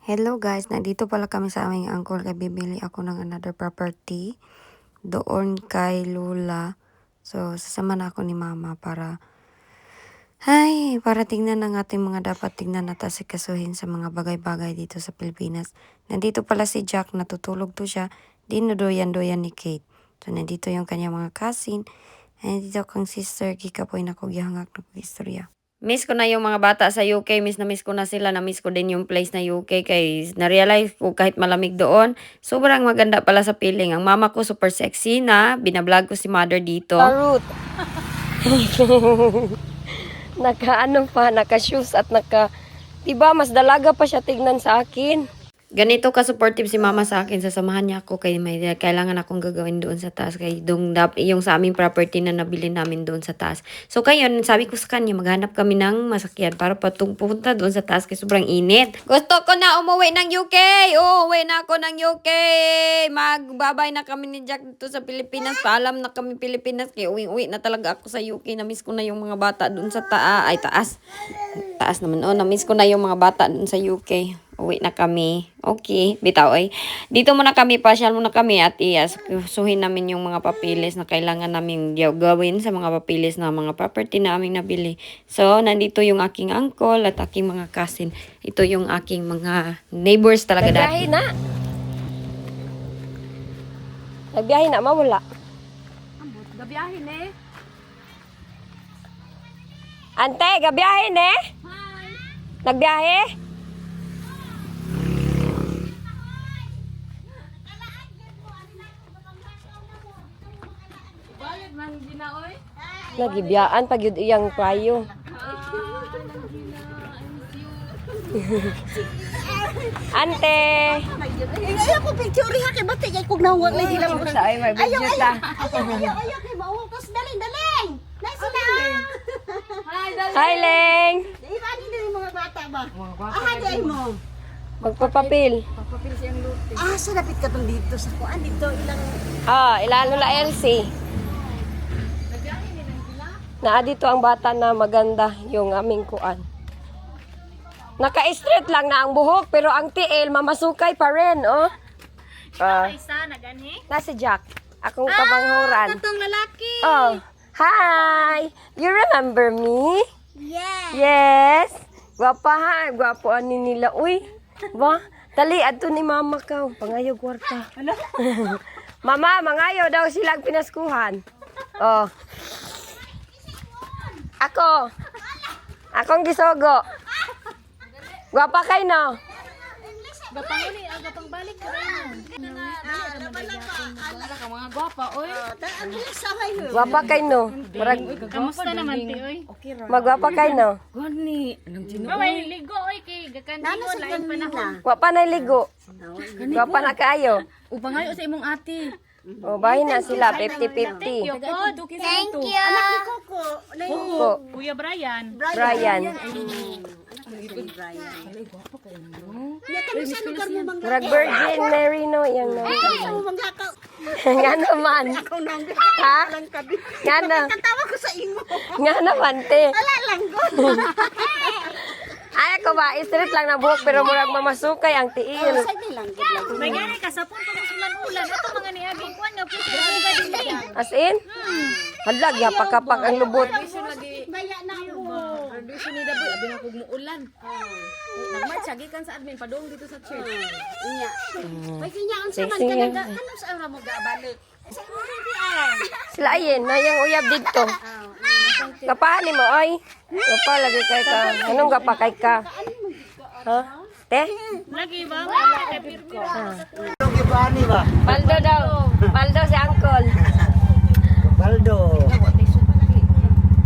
Hello guys, nandito pala kami sa aming uncle kaya bibili ako ng another property doon kay Lula. So, sasama na ako ni Mama para tingnan ang ating mga dapat tingnan at asikasuhin sa mga bagay-bagay dito sa Pilipinas. Nandito pala si Jack, natutulog to siya. Dinudoyan-doyan ni Kate. So, nandito yung kanyang mga cousin. Nandito kang sister, kikapoy na ko gihangak na istorya. Miss ko na yung mga bata sa UK, miss ko na sila, na-miss ko din yung place na UK kay na-realize ko kahit malamig doon, sobrang maganda pala sa feeling. Ang mama ko super sexy na, binablog ko si mother dito. Tarut. Naka-shoes at diba, mas dalaga pa siya tignan sa akin. Ganito ka-supportive si mama sa akin, sasamahan niya ako kay may kailangan akong gagawin doon sa taas kay yung sa aming property na nabili namin doon sa taas. So kayon, sabi ko sa kanya, maghanap kami ng masakyan para pupunta doon sa taas kay sobrang init. Gusto ko na umuwi ng UK! Uuwi na ako ng UK! Magbabay na kami ni Jack dito sa Pilipinas. Paalam na kami Pilipinas kay uwi na talaga ako sa UK. Na-miss ko na yung mga bata doon sa taas. Taas naman. Na-miss ko na yung mga bata doon sa UK. Uwi na kami. Okay, bitaw ay. Dito muna kami, pasyal muna kami at suhin namin yung mga papilis na kailangan namin gawin sa mga papilis na mga property na aming nabili. So, nandito yung aking uncle at aking mga cousin. Ito yung aking mga neighbors talaga dati. Nagbiyahe na, mawala. Gabiyahin eh. Ante, gabiyahe ne? Hi. Nagbiyahe? Balik man ginaoy. Nagibiyaan pag yun iyang prayo. Ante! Ayaw ko picture ha kay bati kay kog nawag lagi lang Sa ay may budget ta. ayaw kay mautos daling. Nice na. Hi, dali. Hi, Leng! Di ba din yung mga bata ba? Di ay mo. Magpapapil. Papapil siyang luti. So lapit ka tong dito sa kuan dito ilang Ilalo la Elsie. Naa dito ang bata na maganda yung aming kuan. Naka-straight lang na ang buhok pero ang tiil mamasukay pa rin, oh. Isa na gani. Na si Jack, akong kabanghuran. tong lalaki. Oh, hi! You remember me? Yes. Yes! Gwapa ha, gwapo ani nila. Uy, ba? Tali, adto ni mama ka. Pangayo kwarta. Mama, mangayo daw silang pinaskuhan. Oh. Akong gisogo. Gwapa kay no? Gapang uli, gapang balik ko rin. Wala ka mga gwapa, oy. Ang saway ho. Gwapa kay no? Marag, Kamusta naman ti, oy? magwapa kay no? May ligo, oy, kay gakandigo, lain panahon. Gwapa na ligo. Gwapa na kayo. Upangayo sa imong ati. O, bahin na sila, 50-50. Thank you. Anak ni Coco. Ko, Kuya Brian. Brian. Ya kami sa lugar mo mang Murag Virgin Mary no, yang no. sa mo manglakaw. Nga naman. Ako nang Ha? lang kabi. Nga na. Katawa ko sa imo. Nga naman, te. Wala lang go. Ay, ako ba, straight lang na buhok, pero murag mamasukay ang tiil. Sige lang gid lang. May gani ka sa punto ng ulan-ulan. Ito mga niaging kuan nga po. As in? Hadlag, yapak-kapak ang lubot. Baya na mo. Graduation ni Daboy, abi na kog muulan. Nagmat sagi kan sa admin padung dito sa church. Inya. May kinya ang saman Sexy ka nga. kanang sa ora mo gabalik. Sa hindi ay. Sila ayin, na yung uyab dito. Kapahali mo, oy. Gapa, lagi kay ka. Anong gapakay ka? Ha? Te? Lagi ba? Wala kay pirmi. Paldo daw. Paldo si Uncle. Baldo.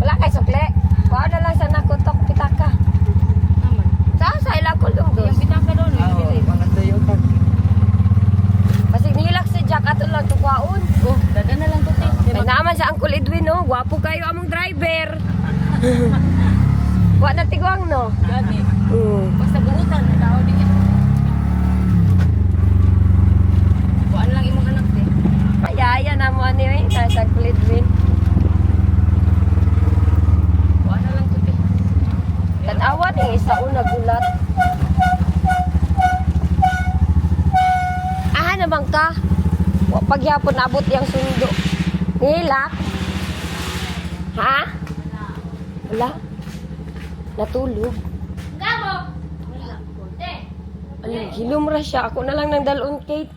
Wala kay sukle. Bawa na lang sa nakutok pitaka. Sa ilang kulong dos. Yung bitaka doon, Basig nilak si Jack ato lang tukwaon. oh, daga na lang to ti. Ay naman sa Uncle Edwin, no? Gwapo kayo among driver. Wa na tigwang, no? Gani. Mm. Basta buutan tao di. Kuan lang imong anak ti. Ayaya na mo ani, eh. Nasa Uncle Edwin. Kuan na lang to ti. Tanawa ni isa una gulat. pagyapon abot yang sundo. Nilak? Ha? Wala? Natulog? Ano, hilom ra siya. Ako na lang nang dalon, Kate.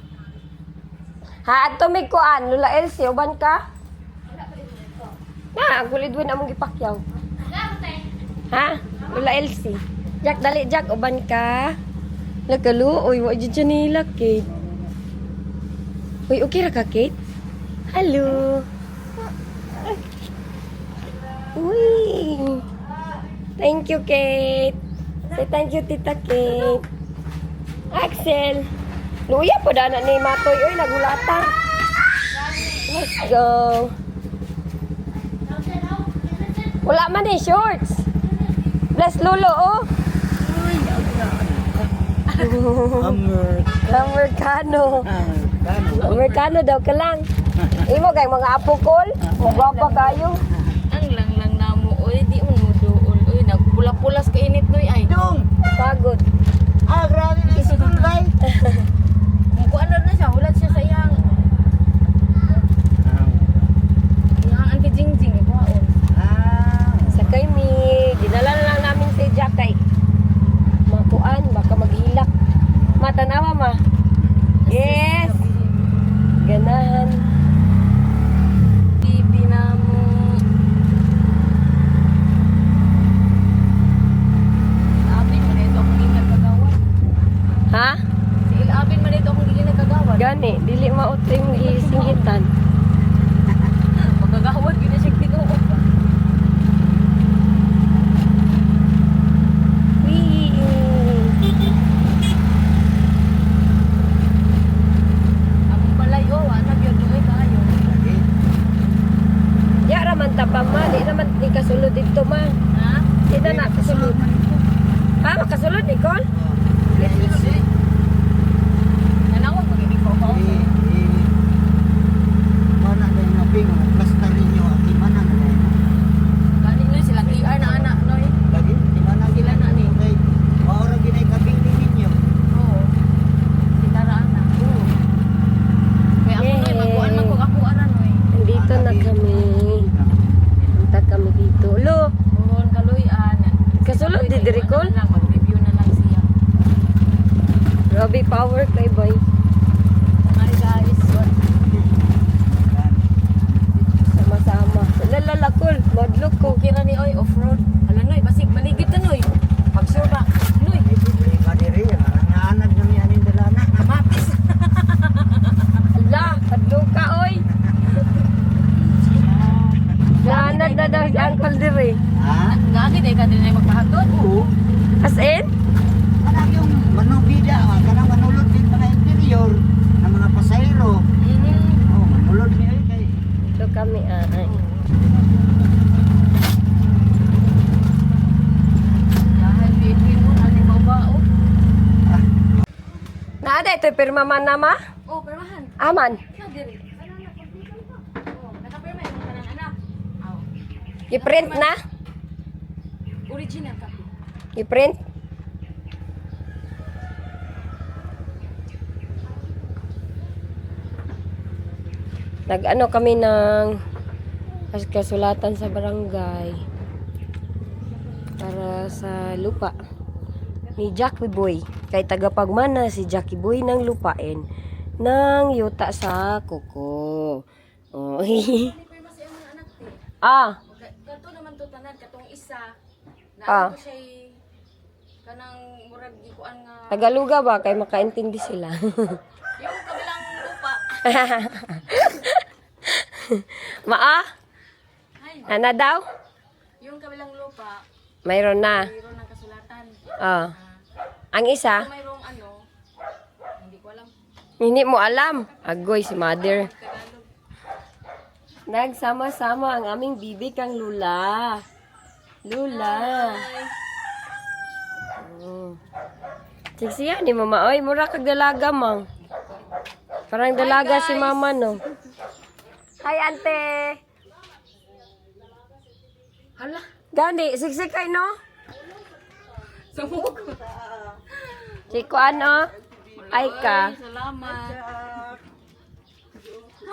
Ha, ato may kuan. Lula Elsie, uban ka? Na, ang kulidwin among gipakyaw. Ha? Lula Elsie. Jack, dali, Jack. Uban ka? Lagalo. Uy, wajud siya nila, Kate. Uy, okay ra ka, Kate? Hello. Uy. Thank you, Kate. Say thank you, Tita Kate. Axel. Luya po dana ni Matoy. Uy, nagulatan. Let's go. Wala man eh, shorts. Bless Lolo, oh. Americano. Americano daw ka lang. Imo kay mga apo kol. Magwapa kayo. Ang lang na mo, oy, di mo duol, oy, nagpula-pulas ka init noy ay. Dong! Pagod. Ah, grabe na school life. Kung ano na siya, hulat siya sa iyang Auntie Jingjing, ikuhaon. Sakay mi. Dinala na lang namin si Jack kay makuan, baka maghilak. Matanawa ma. Yes. Ganahan. Bibi na mo. Abin man ito akong ginagagawan. Ha? Si Abin man ito akong ginagagawan. Gani, dili mautring gisinggitan. Magagawad yun na siya tinuot pa. Among balay, oh, anak yun doon kayo. Ya raman tapang ma, di naman di kasulod dito ma. Ha? Di na na kasulod. Ha, makasulod Nicole? Nanawag ko gini ko ko. Mana na yung nabing, plasta rin nyo, at imana na rin. Gani no sila PR na anak noy. Lagi, imana Sila na ni. Okay, maura ginay kabing ninyo. Oo. Sila ra anak. Oo. Kaya ako noy magkuan man ko ako ara noy. Dito na kami. Punta kami dito. Lo, Buhon kaluyan. kasulod di diri Col? Mag-review na lang siya. Grabe power kay boy. Hi guys. Sama-sama. Lalala Col, madlok ko. Okay ra ni oy off-road. Ala noy basig maligid na noy. Pagsura. Noy. Kadiri, nanganag na mi aning dalana. Kamatis. Ala, padlok ka oy. Naanad na daw si Uncle Dire. Ha? Gagi day ka din ay magpahatod. Oo. As in? Anak yung manubida, kanang manulod din mga interior ng mga pasayro. Oh, manulod niya kay. Dito kami ay. Dahil bitwin mo ani babao. Naada ito pirma man na ma? Oh, permahan. Aman. Sa diri. Oh, nakapirma yung tanan anak. Oh. I-print na? Original copy. I-print? Nag-ano kami ng kasulatan sa barangay para sa lupa ni Jackie Boy. Kay tagapagmana si Jackie Boy ng lupain ng yuta sa kuko. Oh. Perma sa iyang mga anak ti. Ah, Kato naman to tanan katong isa. Na Ah. ano siya kanang murag ikuan nga Tagaluga ba? Kay makaintindi sila. yung kabilang lupa. Maa? Ay, Ana daw? yung kabilang lupa, Mayroon na. mayroon ng kasulatan. Ah. Ang isa, Kung mayroong ano, hindi ko alam. hindi mo alam. Agoy si mother. Tagalog. Nagsama-sama ang aming bibi kang Lula. Lula. Oh. Siksiya ni mama. Oy, mura kag dalaga, mang. Parang dalaga si mama, no? Hi, ante. Hala, Gani, siksik kay, no? sumug. Chiko, ano? Ay ka. Salamat.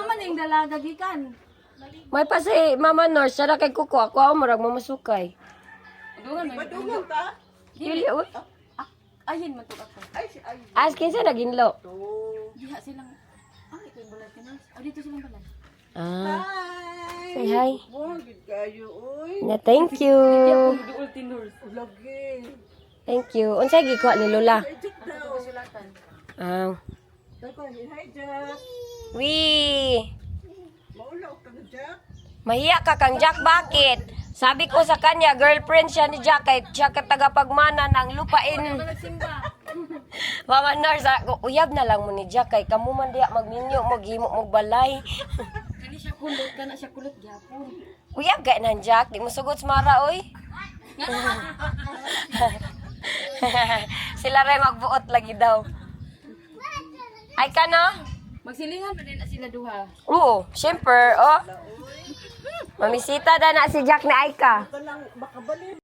man yung dalaga gikan. May pa si Mama Nurse, siya na kay Kuko. Ako ako marag mamasukay. Dungan man. Dungan ka? Dili, uy. Ayin man to ako. As kinsa naginlo. Diha silang ito yung bulan tinus. Dito silang bulan. Ah, Hi. say hi. Bugid kayo, uy. Na thank you. Duol tinus. Lagi. Thank you. Unsay gikuha ni Lola? Jack daw. Ah. Dako, hi Jack. Wi. Maulaw ka na Jack. Mahiya ka kang Jack, bakit? Sabi ko sa kanya, girlfriend siya ni Jack, kay siya ka tagapagmana ng lupain. Nagsimba. Mama Nurse, uyab na lang mo ni Jack, kay kamu man diya magminyo, maghimo, magbalay. Kani siya kulot, kana siya kulot gyapon. Uyab ka nan Jack, di mo sugod smara, oy. Sila rin magbuot lagi daw. Ay ka no? Magsilingan pa din na sila duha. Oo, syempre, oh. Mamisita na si Jack na Aika. Kanang makabalik.